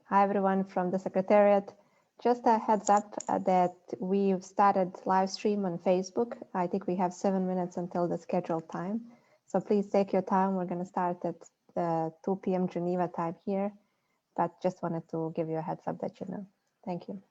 Hi, everyone from the Secretariat. Just a heads up that we've started live stream on Facebook. I think we have 7 minutes until the scheduled time. So please take your time. We're going to start at 2 p.m. Geneva time here, but just wanted to give you a heads up that you know. Thank you.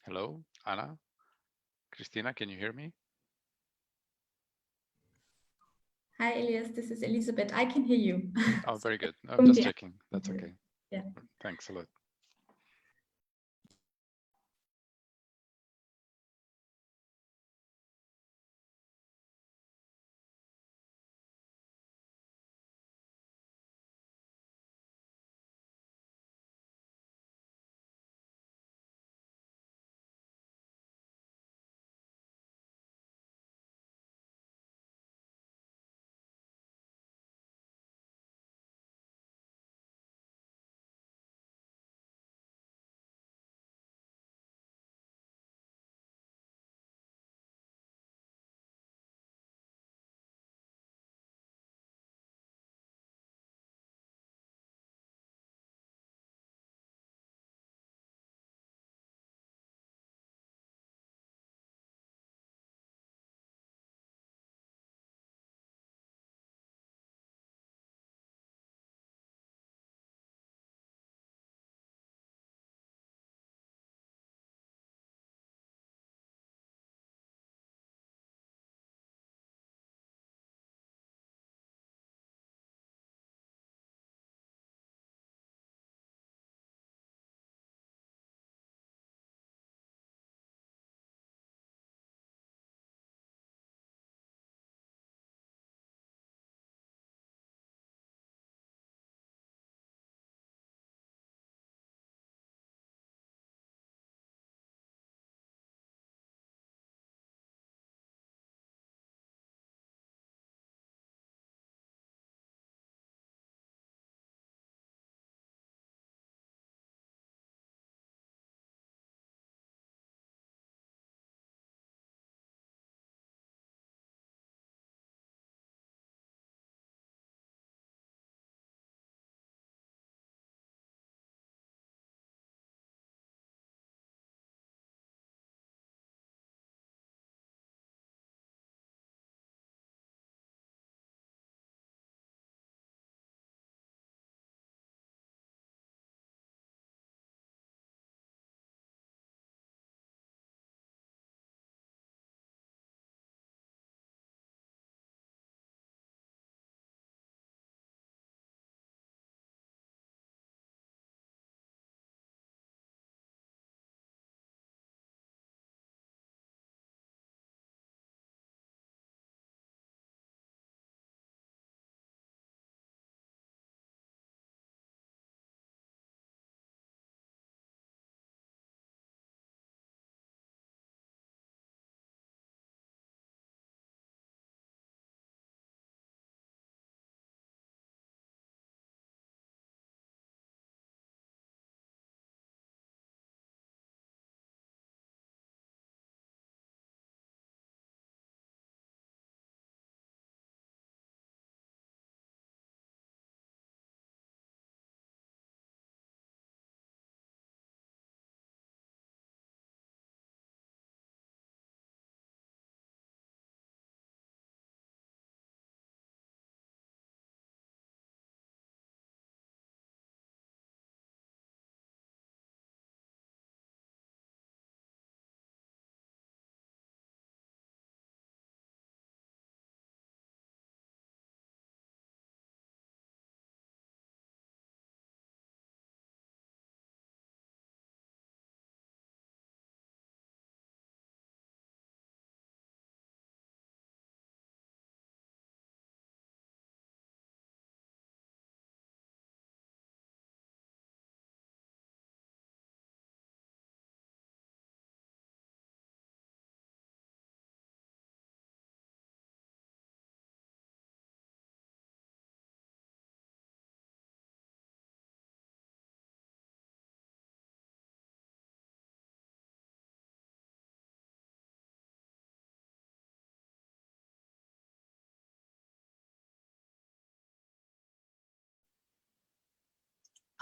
Hello, Anna, Christina, can you hear me? Hi, Elias. This is Elisabeth. I can hear you. Oh, very good. I'm just Yeah. checking. That's okay. Yeah. Thanks a lot.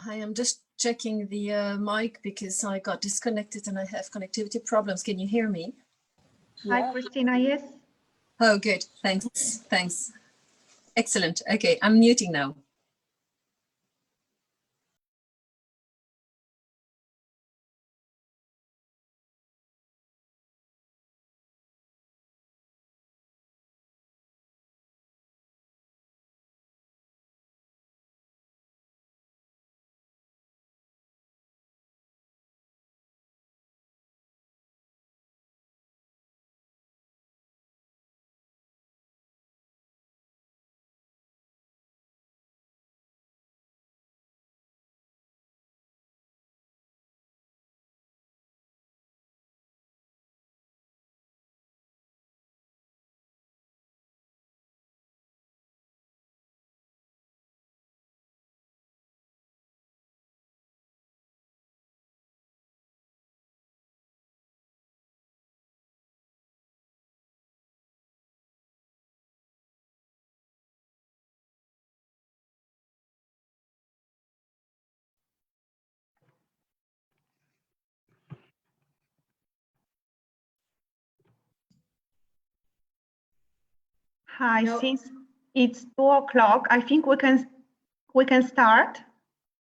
I am just checking the mic because I got disconnected and I have connectivity problems. Can you hear me? Hi, Christina, yes. Oh, good. Thanks. Thanks. Excellent. Okay, I'm muting now. Hi, No. since it's 2 o'clock, I think we can start.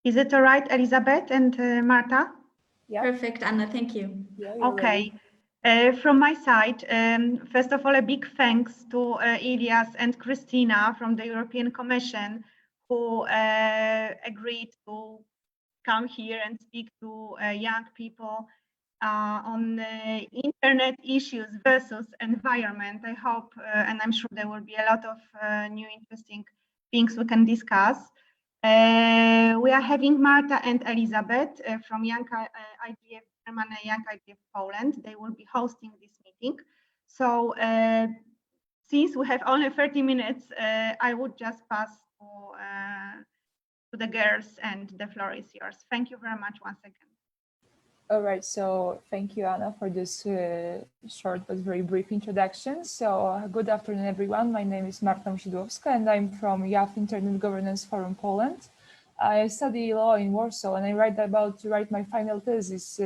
Is it all right, Elizabeth and Marta? Yeah. Perfect, Anna, thank you. Yeah, you're Okay. ready. From my side, first of all, a big thanks to Elias and Christina from the European Commission who agreed to come here and speak to young people on internet issues versus environment. I hope, and I'm sure there will be a lot of new interesting things we can discuss. We are having Marta and Elizabeth from Young IGF Germany, Young IGF Poland. They will be hosting this meeting. So since we have only 30 minutes, I would just pass to the girls and the floor is yours. Thank you very much once again. All right, so thank you, Anna, for this short but very brief introduction. So good afternoon, everyone. My name is Marta Musidłowska, and I'm from YAF Internet Governance Forum Poland. I study law in Warsaw, and I'm about to write my final thesis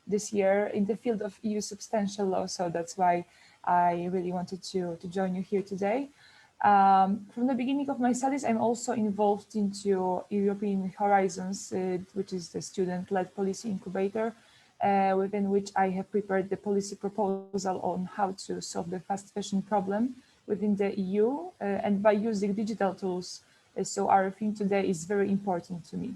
this year in the field of EU substantial law. So that's why I really wanted to join you here today. From the beginning of my studies, I'm also involved into European Horizons, which is the student-led policy incubator, within which I have prepared the policy proposal on how to solve the fast fashion problem within the EU and by using digital tools. So our theme today is very important to me.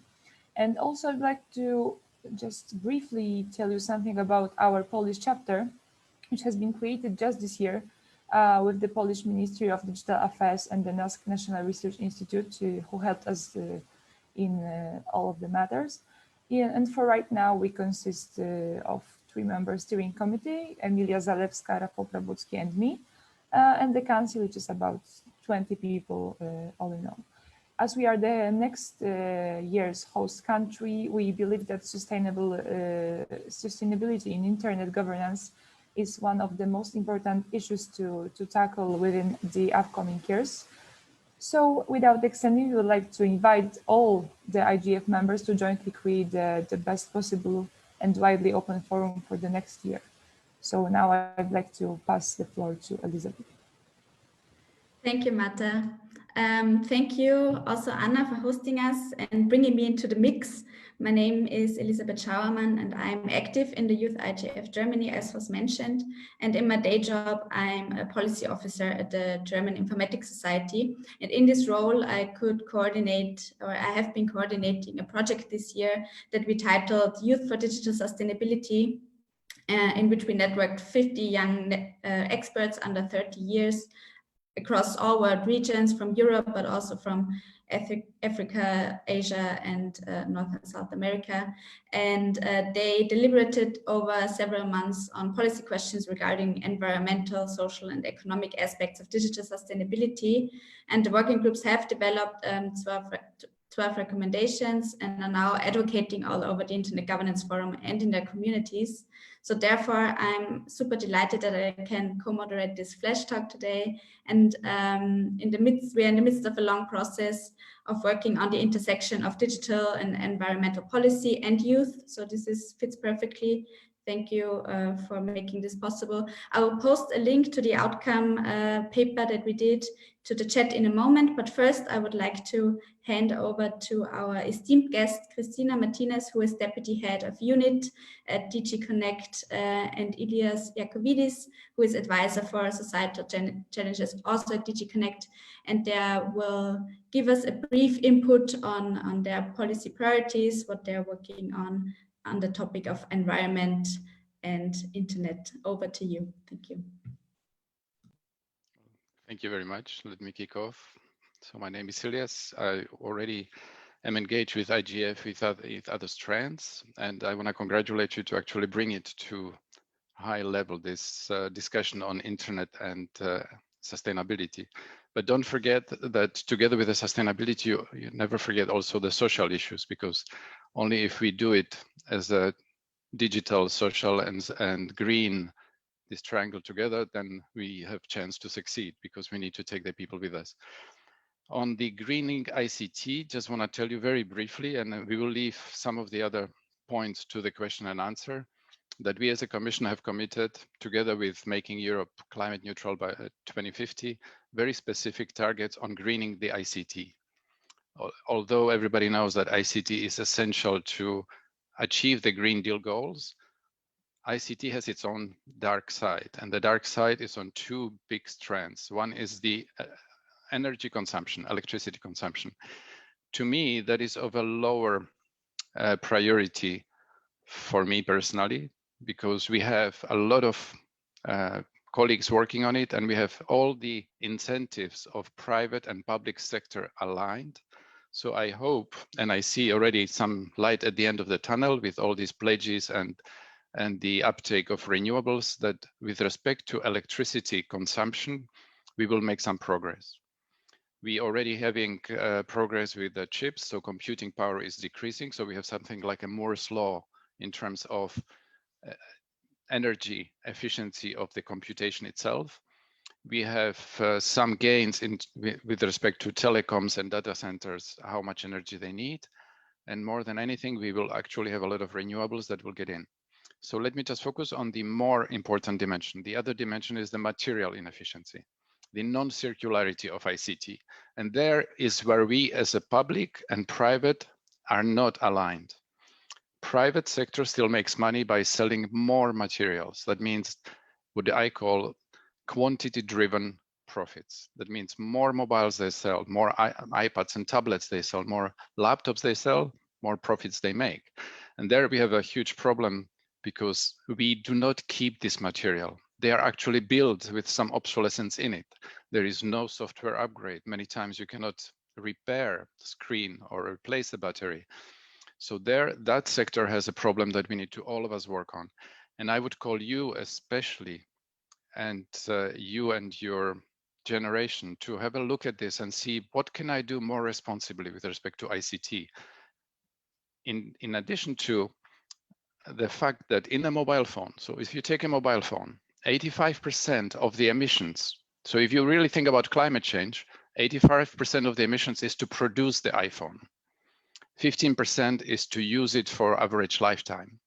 And also I'd like to just briefly tell you something about our Polish chapter, which has been created just this year with the Polish Ministry of Digital Affairs and the NASK National Research Institute, who helped us in all of the matters. Yeah, and for right now, we consist of 3 members steering committee, Emilia Zalewska, Rafał Prabucki, and me, and the council, which is about 20 people all in all. As we are the next year's host country, we believe that sustainability in internet governance is one of the most important issues to tackle within the upcoming years. So without extending, we would like to invite all the IGF members to jointly create the best possible and widely open forum for the next year. So now I'd like to pass the floor to Elizabeth. Thank you, Marta. Thank you also, Anna, for hosting us and bringing me into the mix. My name is Elisabeth Schauermann, and I'm active in the Youth IGF Germany, as was mentioned. And in my day job, I'm a policy officer at the German Informatics Society. And in this role, I could coordinate, or I have been coordinating a project this year that we titled Youth for Digital Sustainability, in which we networked 50 young experts under 30 years across all world regions, from Europe, but also from Africa, Asia, and North and South America. And they deliberated over several months on policy questions regarding environmental, social, and economic aspects of digital sustainability. And the working groups have developed 12 recommendations and are now advocating all over the Internet Governance Forum and in their communities. So therefore, I'm super delighted that I can co-moderate this flash talk today. And we're in the midst of a long process of working on the intersection of digital and environmental policy and youth. So this fits perfectly. Thank you for making this possible. I will post a link to the outcome paper that we did to the chat in a moment, but first I would like to hand over to our esteemed guest, Cristina Martinez, who is Deputy Head of Unit at DG Connect, and Ilias Yakovidis, who is Advisor for Societal Challenges, also at DG Connect, and they will give us a brief input on their policy priorities, what they're working on the topic of environment and internet. Over to you. Thank you. Thank you very much. Let me kick off. So my name is Ilias. I already am engaged with IGF with other strands, and I want to congratulate you to actually bring it to high level, this discussion on internet and sustainability. But don't forget that together with the sustainability, you never forget also the social issues, because only if we do it as a digital, social, and green, this triangle together, then we have chance to succeed, because we need to take the people with us. On the greening ICT, just want to tell you very briefly, and we will leave some of the other points to the question and answer, that we as a Commission have committed, together with making Europe climate neutral by 2050, very specific targets on greening the ICT. Although everybody knows that ICT is essential to achieve the Green Deal goals, ICT has its own dark side, and the dark side is on two big strands. One is the energy consumption, electricity consumption. To me, that is of a lower priority for me personally, because we have a lot of colleagues working on it, and we have all the incentives of private and public sector aligned. So I hope, and I see already some light at the end of the tunnel with all these pledges and the uptake of renewables, that with respect to electricity consumption, we will make some progress. We already having progress with the chips, so computing power is decreasing. So we have something like a Moore's law in terms of energy efficiency of the computation itself. We have some gains with respect to telecoms and data centers, how much energy they need. And more than anything, we will actually have a lot of renewables that will get in. So let me just focus on the more important dimension. The other dimension is the material inefficiency, the non-circularity of ICT. And there is where we as a public and private are not aligned. Private sector still makes money by selling more materials. That means what I call quantity-driven profits. That means more mobiles they sell, more iPads and tablets they sell, more laptops they sell, more profits they make. And there we have a huge problem, because we do not keep this material. They are actually built with some obsolescence in it. There is no software upgrade. Many times you cannot repair the screen or replace the battery. So that sector has a problem that we need to all of us work on. And I would call you especially, and you and your generation, to have a look at this and see what can I do more responsibly with respect to ICT. In addition to the fact that in a mobile phone, so if you take a mobile phone, 85% of the emissions, so if you really think about climate change, 85% of the emissions is to produce the iPhone. 15% is to use it for average lifetime.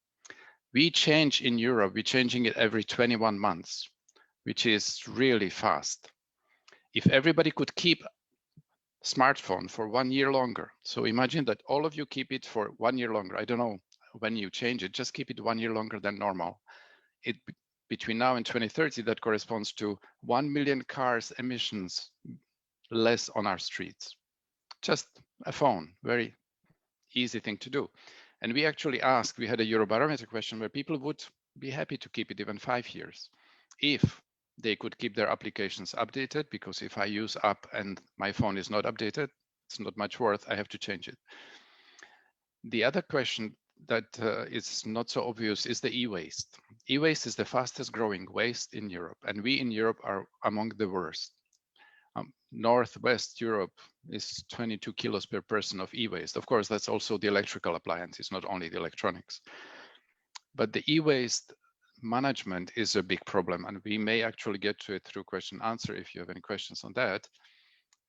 We change in Europe, we're changing it every 21 months, which is really fast. If everybody could keep smartphone for 1 year longer, so imagine that all of you keep it for 1 year longer. I don't know when you change it, just keep it 1 year longer than normal. Between now and 2030, that corresponds to 1 million cars emissions less on our streets. Just a phone, very easy thing to do. And we actually asked, we had a Eurobarometer question where people would be happy to keep it even 5 years if they could keep their applications updated, because if I use app and my phone is not updated, it's not much worth, I have to change it. The other question that is not so obvious is the e-waste. E-waste is the fastest growing waste in Europe, and we in Europe are among the worst. Northwest Europe is 22 kilos per person of e-waste. Of course, that's also the electrical appliances, not only the electronics. But the e-waste management is a big problem, and we may actually get to it through question answer if you have any questions on that.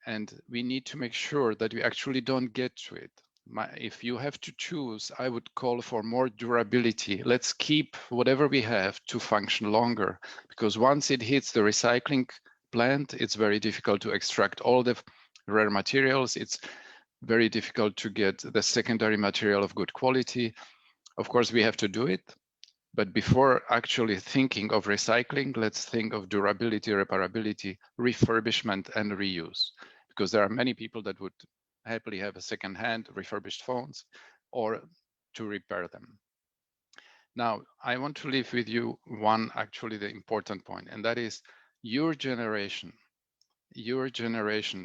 And we need to make sure that we actually don't get to it. If you have to choose, I would call for more durability. Let's keep whatever we have to function longer, because once it hits the recycling plant, it's very difficult to extract all the rare materials. It's very difficult to get the secondary material of good quality. Of course, we have to do it. But before actually thinking of recycling, let's think of durability, reparability, refurbishment, and reuse. Because there are many people that would happily have a second-hand refurbished phones or to repair them. Now, I want to leave with you actually the important point, and that is your generation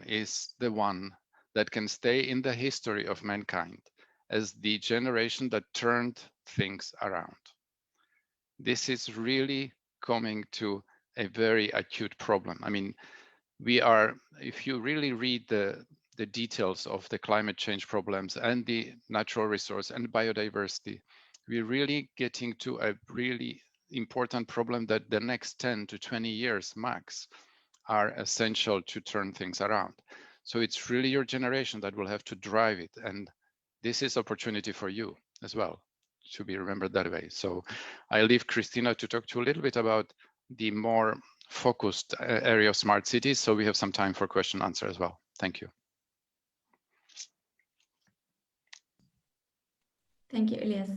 is the one that can stay in the history of mankind as the generation that turned things around. This is really coming to a very acute problem. I mean, if you really read the details of the climate change problems and the natural resource and biodiversity, we're really getting to a really important problem that the next 10 to 20 years max are essential to turn things around. So it's really your generation that will have to drive it. And this is opportunity for you as well to be remembered that way. So I leave Christina to talk to you a little bit about the more focused area of smart cities. So we have some time for question and answer as well. Thank you. Thank you, Elias.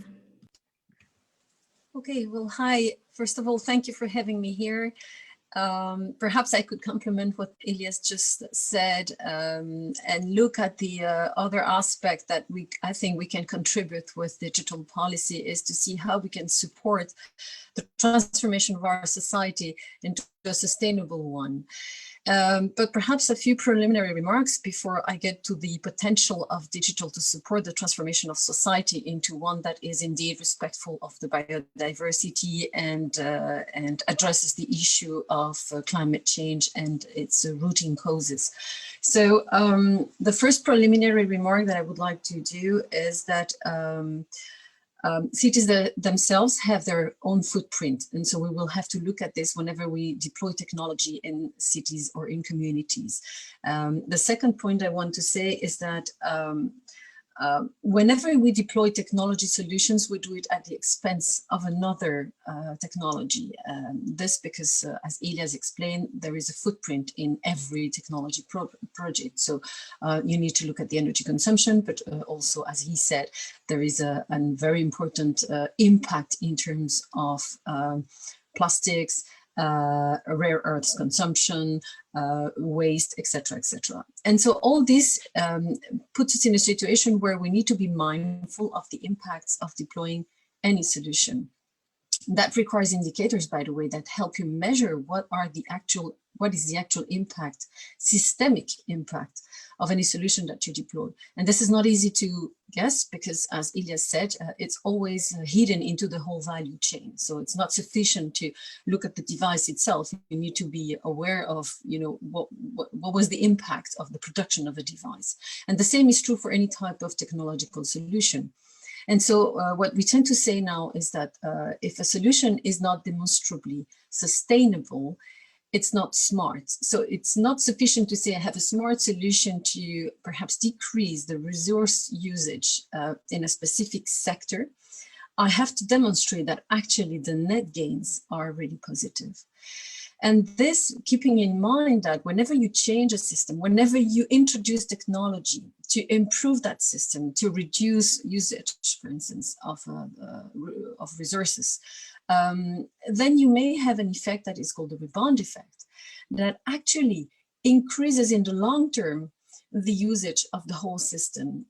Okay, well, hi. First of all, thank you for having me here. Perhaps I could complement what Elias just said and look at the other aspect that I think we can contribute with digital policy is to see how we can support the transformation of our society into a sustainable one. But perhaps a few preliminary remarks before I get to the potential of digital to support the transformation of society into one that is indeed respectful of the biodiversity and addresses the issue of climate change and its rooting causes. So the first preliminary remark that I would like to do is that cities themselves have their own footprint. And so we will have to look at this whenever we deploy technology in cities or in communities. The second point I want to say is that whenever we deploy technology solutions, we do it at the expense of another technology. This because, as Elias explained, there is a footprint in every technology project. So you need to look at the energy consumption, but also, as he said, there is a very important impact in terms of plastics, rare earths consumption, waste, etc., etc. And so all this puts us in a situation where we need to be mindful of the impacts of deploying any solution. That requires indicators, by the way, that help you measure what is the actual impact, systemic impact of any solution that you deploy. And this is not easy to guess because, as Elias said, it's always hidden into the whole value chain. So it's not sufficient to look at the device itself. You need to be aware of, what was the impact of the production of a device. And the same is true for any type of technological solution. And so what we tend to say now is that if a solution is not demonstrably sustainable, it's not smart. So it's not sufficient to say I have a smart solution to perhaps decrease the resource usage in a specific sector. I have to demonstrate that actually the net gains are really positive. And this, keeping in mind that whenever you change a system, whenever you introduce technology to improve that system, to reduce usage, for instance, of resources, then you may have an effect that is called the rebound effect, that actually increases in the long term the usage of the whole system.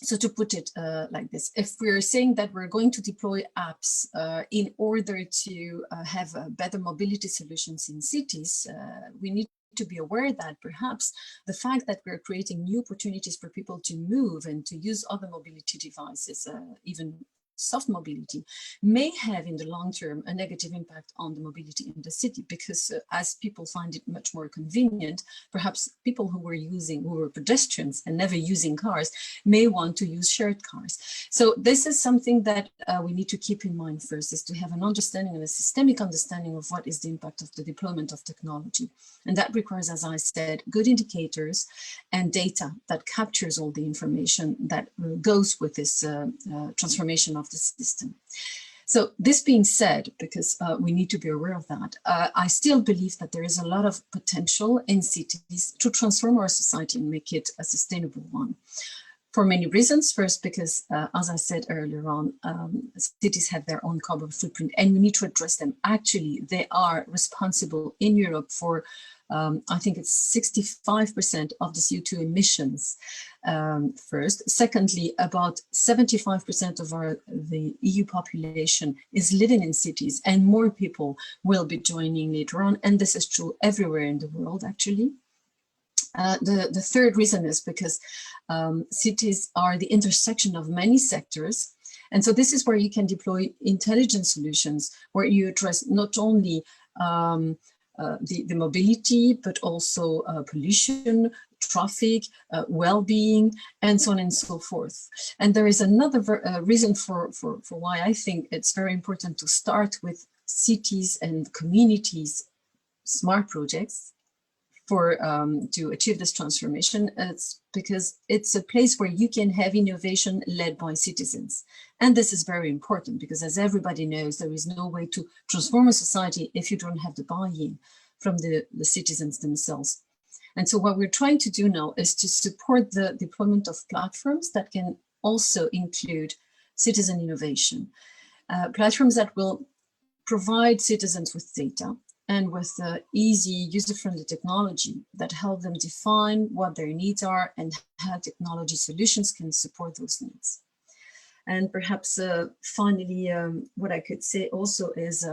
So to put it like this, if we're saying that we're going to deploy apps in order to have better mobility solutions in cities, we need to be aware that perhaps the fact that we're creating new opportunities for people to move and to use other mobility devices, even soft mobility, may have in the long term a negative impact on the mobility in the city, because as people find it much more convenient, perhaps people who were pedestrians and never using cars may want to use shared cars. So this is something that we need to keep in mind first, is to have an understanding and a systemic understanding of what is the impact of the deployment of technology. And that requires, as I said, good indicators and data that captures all the information that goes with this transformation of the system. So this being said, because we need to be aware of that, I still believe that there is a lot of potential in cities to transform our society and make it a sustainable one. For many reasons. First, because as I said earlier on, cities have their own carbon footprint and we need to address them. Actually, they are responsible in Europe for, I think it's 65% of the CO2 emissions first. Secondly, about 75% of the EU population is living in cities, and more people will be joining later on. And this is true everywhere in the world, actually. The third reason is because cities are the intersection of many sectors. And so this is where you can deploy intelligent solutions, where you address not only the mobility, but also pollution, traffic, well-being, and so on and so forth. And there is another reason for why I think it's very important to start with cities and communities smart projects for to achieve this transformation. It's because it's a place where you can have innovation led by citizens. And this is very important because, as everybody knows, there is no way to transform a society if you don't have the buy-in from the citizens themselves. And so what we're trying to do now is to support the deployment of platforms that can also include citizen innovation. Platforms that will provide citizens with data and with easy, user-friendly technology that help them define what their needs are and how technology solutions can support those needs. And perhaps finally, what I could say also is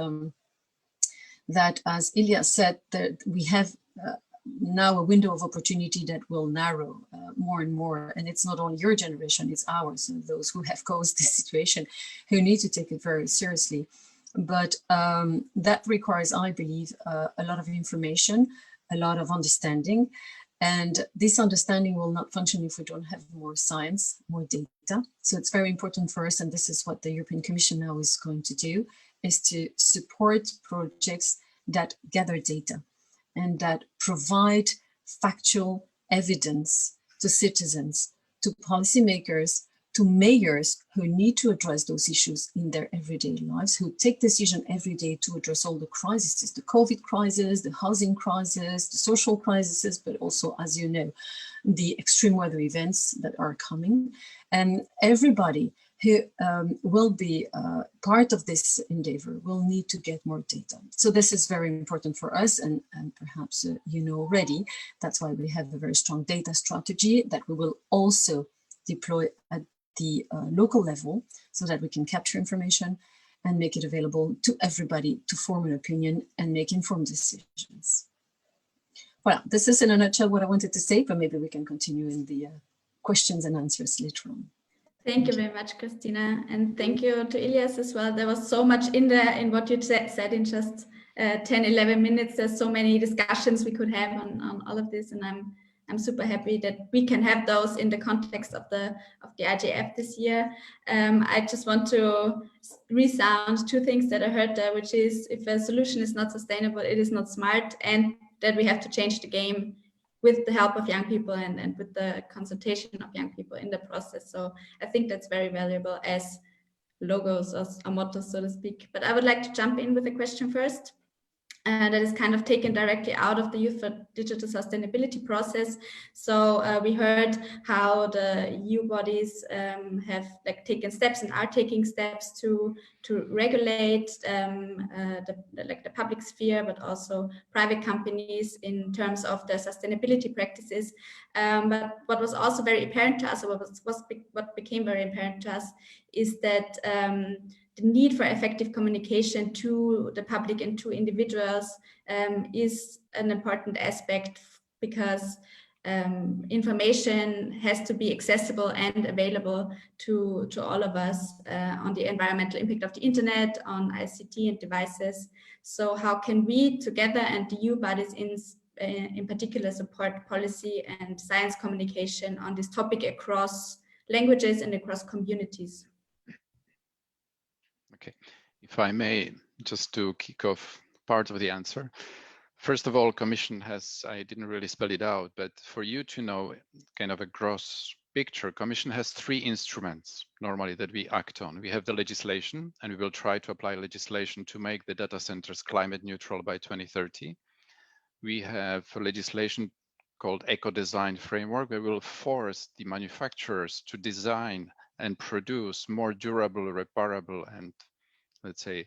that, as Ilya said, that we have now a window of opportunity that will narrow more and more. And it's not only your generation, it's ours, and those who have caused this situation, who need to take it very seriously. But that requires, I believe, a lot of information, a lot of understanding. And this understanding will not function if we don't have more science, more data. So it's very important for us, and this is what the European Commission now is going to do, is to support projects that gather data and that provide factual evidence to citizens, to policymakers, to mayors who need to address those issues in their everyday lives, who take decisions every day to address all the crises, the COVID crisis, the housing crisis, the social crises, but also, as you know, the extreme weather events that are coming. And everybody who will be part of this endeavor will need to get more data. So this is very important for us, and perhaps you know already, that's why we have a very strong data strategy that we will also deploy at the local level so that we can capture information and make it available to everybody to form an opinion and make informed decisions. Well, this is in a nutshell what I wanted to say, but maybe we can continue in the questions and answers later on. Thank you very much, Christina. And thank you to Ilyas as well. There was so much in there in what you said in just 10, 11 minutes. There's so many discussions we could have on all of this. And I'm super happy that we can have those in the context of the IGF this year. I just want to resound two things that I heard there, which is if a solution is not sustainable, it is not smart, and that we have to change the game with the help of young people and with the consultation of young people in the process. So I think that's very valuable as logos or mottos, so to speak. But I would like to jump in with a question first. That is kind of taken directly out of the Youth for Digital Sustainability process. So we heard how the EU bodies have taken steps and are taking steps to regulate the public sphere, but also private companies in terms of their sustainability practices. But what was also very apparent to us, or what became very apparent to us, is that the need for effective communication to the public and to individuals is an important aspect, because information has to be accessible and available to all of us on the environmental impact of the internet, on ICT and devices. So how can we together, and the EU bodies in particular, support policy and science communication on this topic across languages and across communities? Okay, if I may, just to kick off part of the answer. First of all, Commission has, I didn't really spell it out, but for you to know kind of a gross picture, Commission has 3 instruments normally that we act on. We have the legislation, and we will try to apply legislation to make the data centers climate neutral by 2030. We have a legislation called Eco-Design Framework, where we will force the manufacturers to design and produce more durable, reparable, and let's say,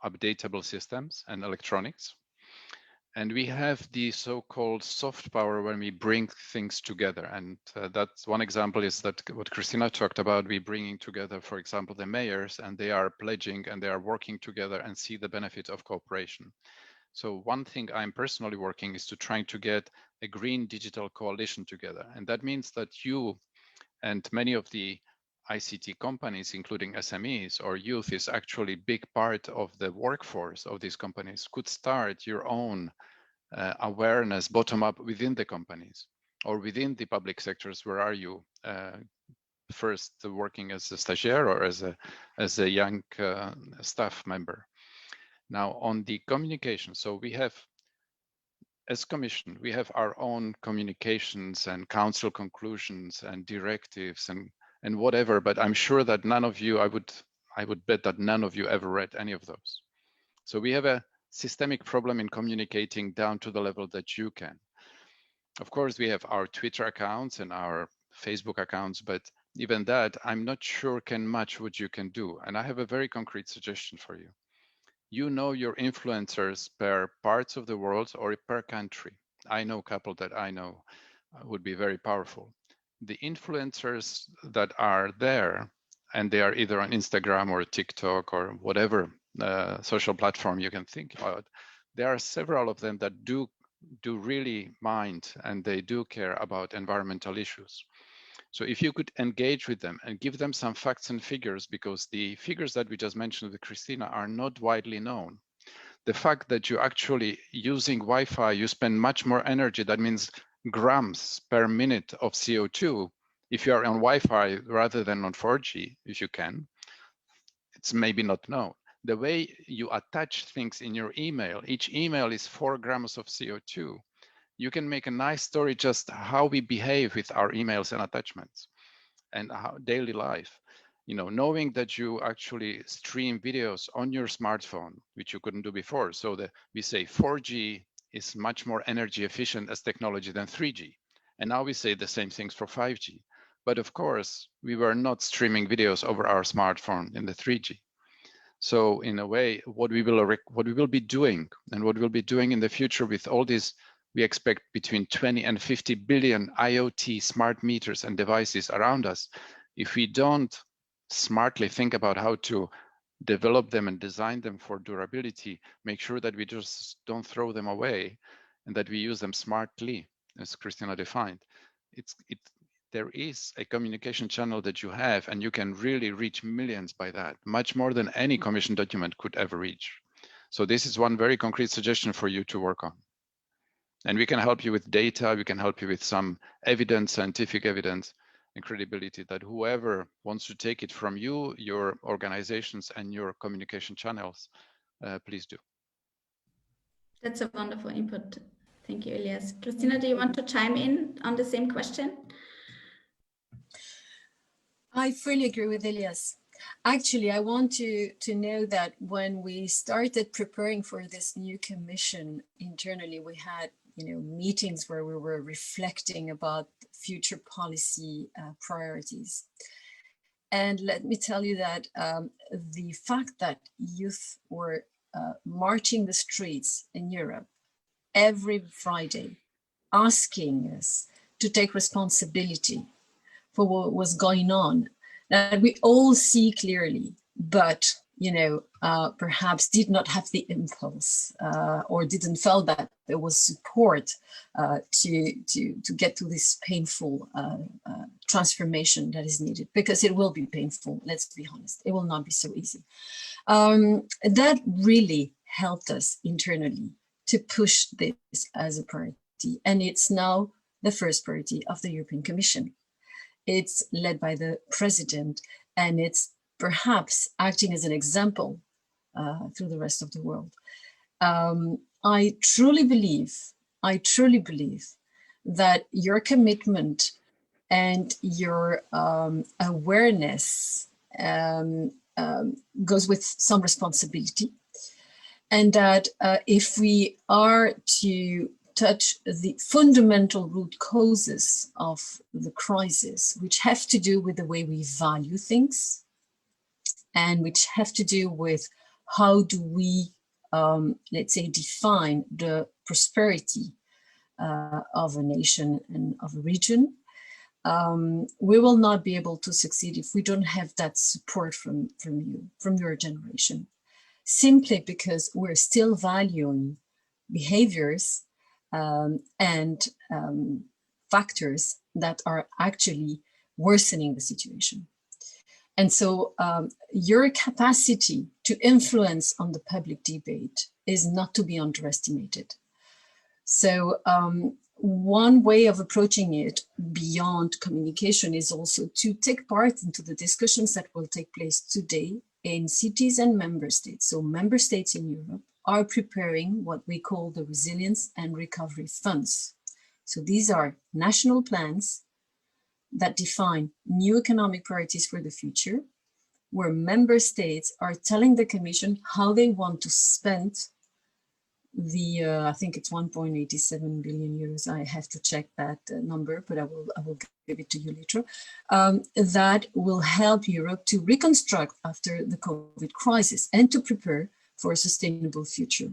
updatable systems and electronics. And we have the so-called soft power when we bring things together. And that's one example is that what Christina talked about, we bringing together, for example, the mayors, and they are pledging and they are working together and see the benefit of cooperation. So one thing I'm personally working is to trying to get a green digital coalition together. And that means that you and many of the ICT companies, including SMEs or youth, is actually a big part of the workforce of these companies, could start your own awareness bottom up within the companies or within the public sectors. Where are you? First working as a stagiaire or as a young staff member. Now on the communication, so we have, as Commission, we have our own communications and council conclusions and directives and whatever, but I'm sure that none of you, I would bet that none of you ever read any of those. So we have a systemic problem in communicating down to the level that you can. Of course, we have our Twitter accounts and our Facebook accounts, but even that, I'm not sure can match what you can do. And I have a very concrete suggestion for you. You know your influencers per parts of the world or per country. I know a couple that I know would be very powerful. The influencers that are there, and they are either on Instagram or TikTok or whatever social platform you can think about, there are several of them that do really mind and they do care about environmental issues. So if you could engage with them and give them some facts and figures, because the figures that we just mentioned with Christina are not widely known. The fact that you actually using Wi-Fi, you spend much more energy, that means grams per minute of CO2 if you are on Wi-Fi rather than on 4G, if you can. It's maybe not known. The way you attach things in your email, each email is 4 grams of CO2. You can make a nice story just how we behave with our emails and attachments and how daily life. You know, knowing that you actually stream videos on your smartphone, which you couldn't do before. So that we say 4G is much more energy efficient as technology than 3G. And now we say the same things for 5G. But of course, we were not streaming videos over our smartphone in the 3G. So in a way, what we will be doing and what we'll be doing in the future with all these, we expect between 20 and 50 billion IoT smart meters and devices around us. If we don't smartly think about how to develop them and design them for durability, make sure that we just don't throw them away and that we use them smartly, as Christina defined. There is a communication channel that you have, and you can really reach millions by that, much more than any Commission document could ever reach. So this is one very concrete suggestion for you to work on. And we can help you with data, we can help you with some evidence, scientific evidence and credibility that whoever wants to take it from you, your organizations and your communication channels, please do. That's a wonderful input. Thank you, Elias. Christina, do you want to chime in on the same question? I fully agree with Elias. Actually, I want to know that when we started preparing for this new commission internally, we had meetings where we were reflecting about future policy priorities. And let me tell you that the fact that youth were marching the streets in Europe every Friday, asking us to take responsibility for what was going on, that we all see clearly, but perhaps did not have the impulse or didn't feel that there was support to get to this painful transformation that is needed, because it will be painful, let's be honest. It will not be so easy. That really helped us internally to push this as a priority. And it's now the first priority of the European Commission. It's led by the president, and it's perhaps acting as an example through the rest of the world. I truly believe that your commitment and your awareness goes with some responsibility, and that if we are to touch the fundamental root causes of the crisis, which have to do with the way we value things, and which have to do with how do we, let's say, define the prosperity of a nation and of a region, we will not be able to succeed if we don't have that support from you, from your generation, simply because we're still valuing behaviors and factors that are actually worsening the situation. And so your capacity to influence on the public debate is not to be underestimated. So one way of approaching it beyond communication is also to take part into the discussions that will take place today in cities and member states. So member states in Europe are preparing what we call the resilience and recovery funds. So these are national plans that define new economic priorities for the future, where member states are telling the Commission how they want to spend the, I think it's 1.87 billion euros. I have to check that number, but I will give it to you later. That will help Europe to reconstruct after the COVID crisis and to prepare for a sustainable future.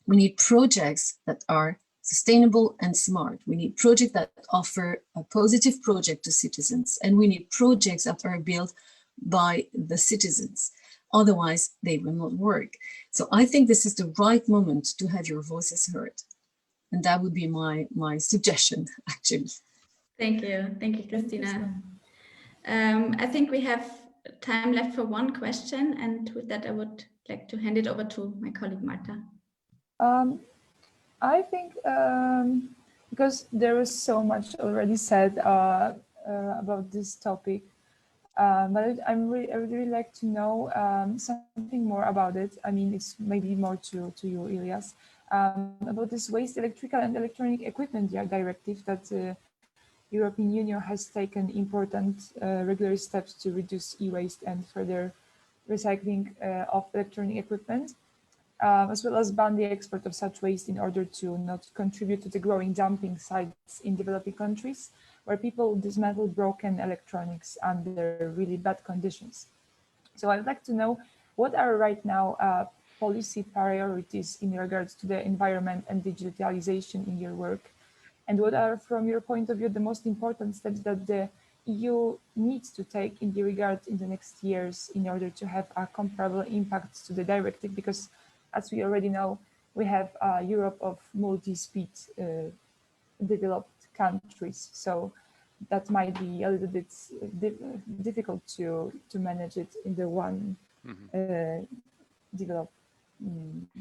We need projects that are sustainable and smart. We need projects that offer a positive project to citizens, and we need projects that are built by the citizens. Otherwise, they will not work. So I think this is the right moment to have your voices heard. And that would be my suggestion, actually. Thank you, Christina. I think we have time left for one question, and with that, I would like to hand it over to my colleague Marta. I think because there was so much already said about this topic, but I would really like to know something more about it. I mean, it's maybe more to you, Ilias, about this waste electrical and electronic equipment directive that the European Union has taken important regular steps to reduce e-waste and further recycling of electronic equipment, as well as ban the export of such waste in order to not contribute to the growing dumping sites in developing countries, where people dismantle broken electronics under really bad conditions. So I'd like to know, what are right now policy priorities in regards to the environment and digitalization in your work? And what are, from your point of view, the most important steps that the EU needs to take in the regard in the next years in order to have a comparable impact to the directive? Because as we already know, we have a Europe of multi-speed developed countries. So that might be a little bit difficult to manage it in the one developed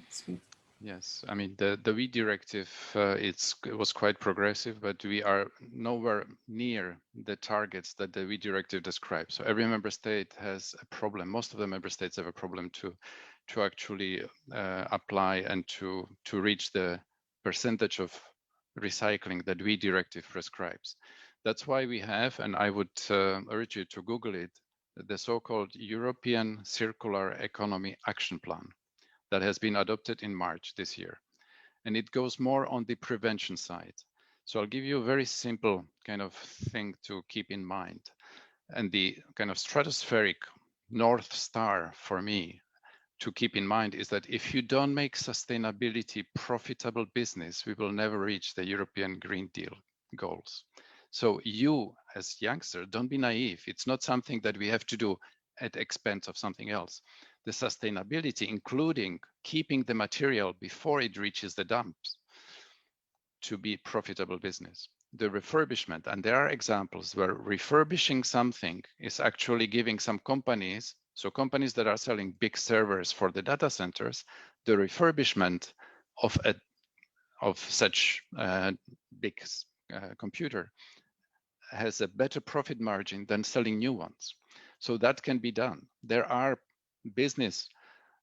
speed. Yes, I mean, the WE directive, it was quite progressive, but we are nowhere near the targets that the WE directive describes. So every member state has a problem. Most of the member states have a problem to actually apply and to reach the percentage of recycling that WE directive prescribes. That's why we have, and I would urge you to Google it, the so-called European Circular Economy Action Plan that has been adopted in March this year. And it goes more on the prevention side. So I'll give you a very simple kind of thing to keep in mind. And the kind of stratospheric North Star for me to keep in mind is that if you don't make sustainability profitable business, we will never reach the European Green Deal goals. So you as youngsters, don't be naive. It's not something that we have to do at expense of something else. the sustainability, including keeping the material before it reaches the dumps, to be profitable business. The refurbishment, and there are examples where refurbishing something is actually giving some companies, so companies that are selling big servers for the data centers, the refurbishment of such big computer has a better profit margin than selling new ones. So that can be done. There are business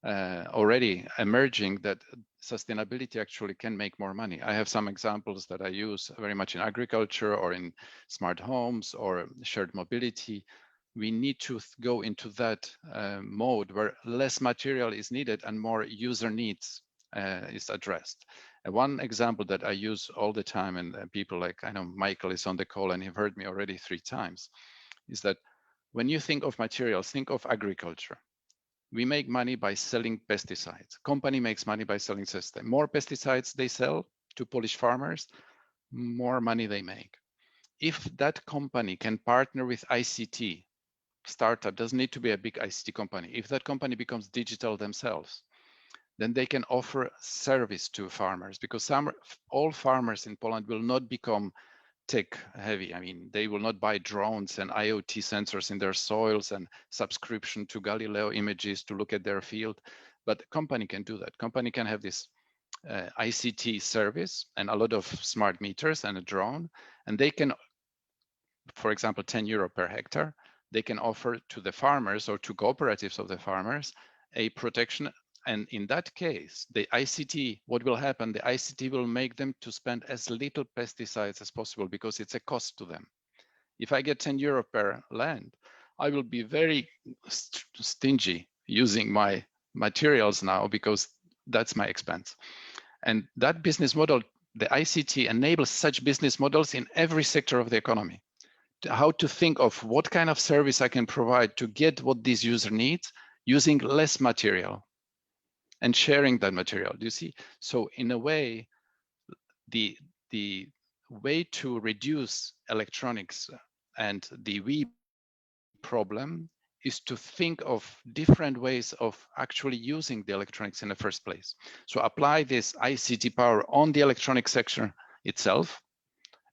already emerging that sustainability actually can make more money. I have some examples that I use very much in agriculture or in smart homes or shared mobility. We need to go into that mode where less material is needed and more user needs is addressed. One example that I use all the time, and people like, I know Michael is on the call and you've heard me already 3 times, is that when you think of materials, think of agriculture. We make money by selling pesticides. Company makes money by selling pesticides. More pesticides they sell to Polish farmers, more money they make. If that company can partner with ICT, startup doesn't need to be a big ICT company. If that company becomes digital themselves, then they can offer service to farmers, because all farmers in Poland will not become tech heavy. I mean, they will not buy drones and IoT sensors in their soils and subscription to Galileo images to look at their field. But the company can do that. Company can have this ICT service and a lot of smart meters and a drone, and they can, for example, 10 euro per hectare, they can offer to the farmers or to cooperatives of the farmers a protection. And in that case, the ICT, what will happen, the ICT will make them to spend as little pesticides as possible because it's a cost to them. If I get 10 euro per land, I will be very stingy using my materials now because that's my expense. And that business model, the ICT enables such business models in every sector of the economy. How to think of what kind of service I can provide to get what this user needs using less material and sharing that material. Do you see? So in a way, the way to reduce electronics and the we problem is to think of different ways of actually using the electronics in the first place. So apply this ICT power on the electronic sector itself,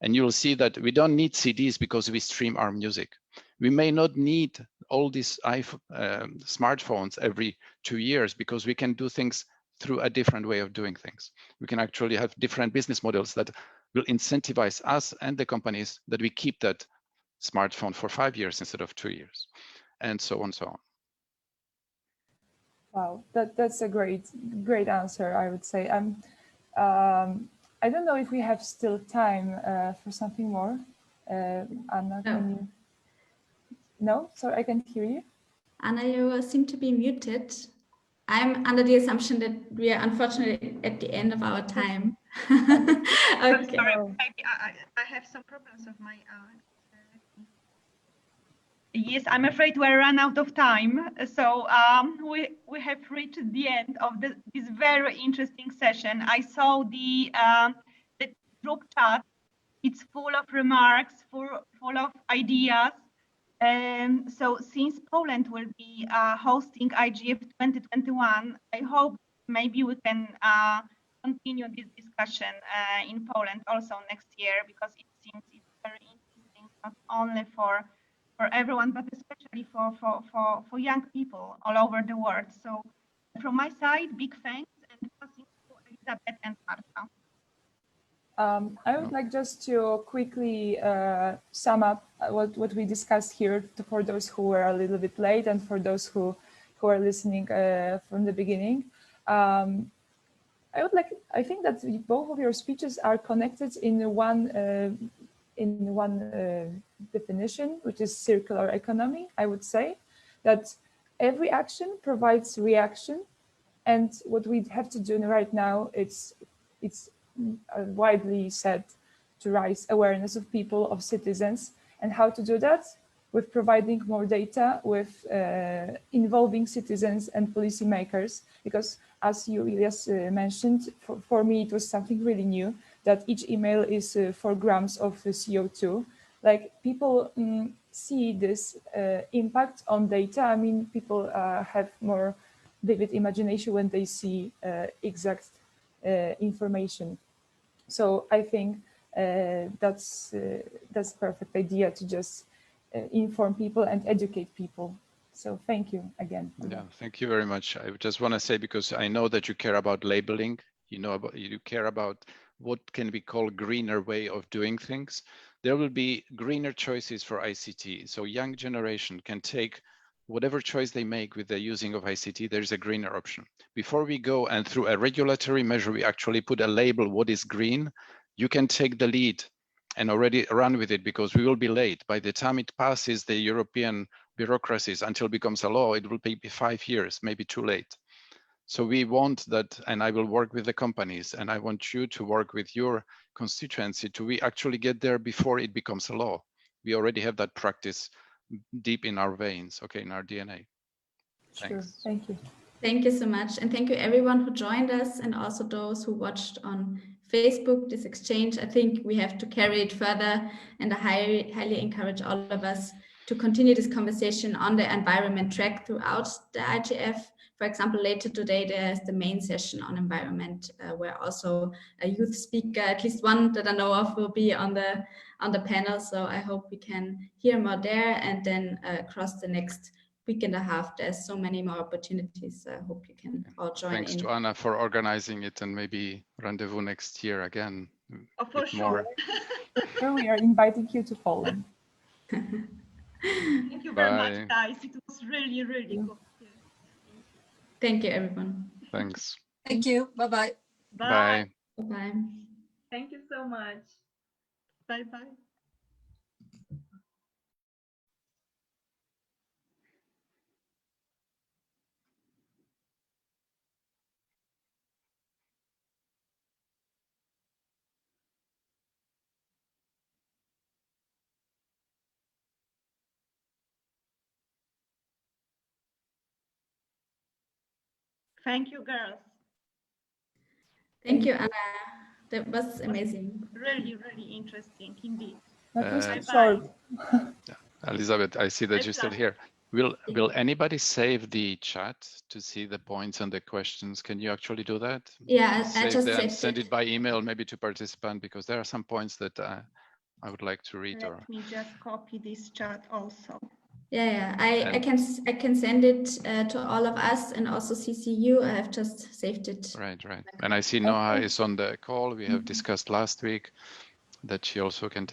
and you will see that we don't need CDs because we stream our music. We may not need all these smartphones every 2 years because we can do things through a different way of doing things. We can actually have different business models that will incentivize us and the companies that we keep that smartphone for 5 years instead of 2 years, and so on and so on. Wow, that's a great answer, I would say. I don't know if we have still time for something more. Anna, can you? No, sorry, I can't hear you. Anna, you seem to be muted. I'm under the assumption that we are unfortunately at the end of our time. I'm Okay. sorry, maybe I have some problems with my. Yes, I'm afraid we're run out of time. So we have reached the end of this very interesting session. I saw the group chat. It's full of remarks, full of ideas. So since Poland will be hosting IGF 2021, I hope maybe we can continue this discussion in Poland also next year, because it seems it's very interesting, not only for everyone, but especially for young people all over the world. So from my side, big thanks, and passing to Elizabeth and Marta. I would like just to quickly sum up what we discussed here for those who were a little bit late and for those who are listening from the beginning. I think that both of your speeches are connected in one definition, which is circular economy. I would say that every action provides reaction, and what we have to do right now, it's widely said, to raise awareness of people, of citizens. And how to do that? With providing more data, with involving citizens and policymakers, because as you, Elias, mentioned, for me, it was something really new, that each email is 4 grams of CO2. Like, people see this impact on data. I mean, people have more vivid imagination when they see exact information. So I think that's perfect idea to just inform people and educate people. So thank you again. Yeah, thank you very much. I just want to say, because I know that you care about labeling, you care about what can we call greener way of doing things. There will be greener choices for ICT. So young generation can take whatever choice they make with the using of ICT, there's a greener option. Before we go and through a regulatory measure, we actually put a label, what is green, you can take the lead and already run with it, because we will be late. By the time it passes the European bureaucracies until it becomes a law, it will be 5 years, maybe too late. So we want that, and I will work with the companies, and I want you to work with your constituency to we actually get there before it becomes a law. We already have that practice deep in our veins, okay, in our DNA. Sure, Thanks. thank you. Thank you so much. And thank you everyone who joined us, and also those who watched on Facebook, this exchange. I think we have to carry it further, and I highly encourage all of us to continue this conversation on the environment track throughout the IGF. For example, later today, there's the main session on environment, where also a youth speaker, at least one that I know of, will be on the panel. So I hope we can hear more there, and then across the next week and a half, there's so many more opportunities. I hope you can all join Thanks in. to Anna for organizing it, and maybe rendezvous next year again. Oh, for sure. More. Sure, we are inviting you to Poland. Thank you very much, guys. It was really, really good. Thank you, everyone. Thanks. Thank you. Bye-bye. Bye. Bye-bye. Thank you so much. Bye-bye. Thank you, girls. Thank you, Anna. That was amazing. Really, really interesting indeed. That was Bye-bye. short. Elizabeth, I see that My you're still pleasure. here. Will anybody save the chat to see the points and the questions? Can you actually do that? Yeah, I just them, saved send it. it by email, maybe to participant, because there are some points that I would like to read. Let me just copy this chat also. Yeah, I can send it to all of us, and also CC you. I have just saved it. Right. And I see Noah is on the call. We have discussed last week that she also can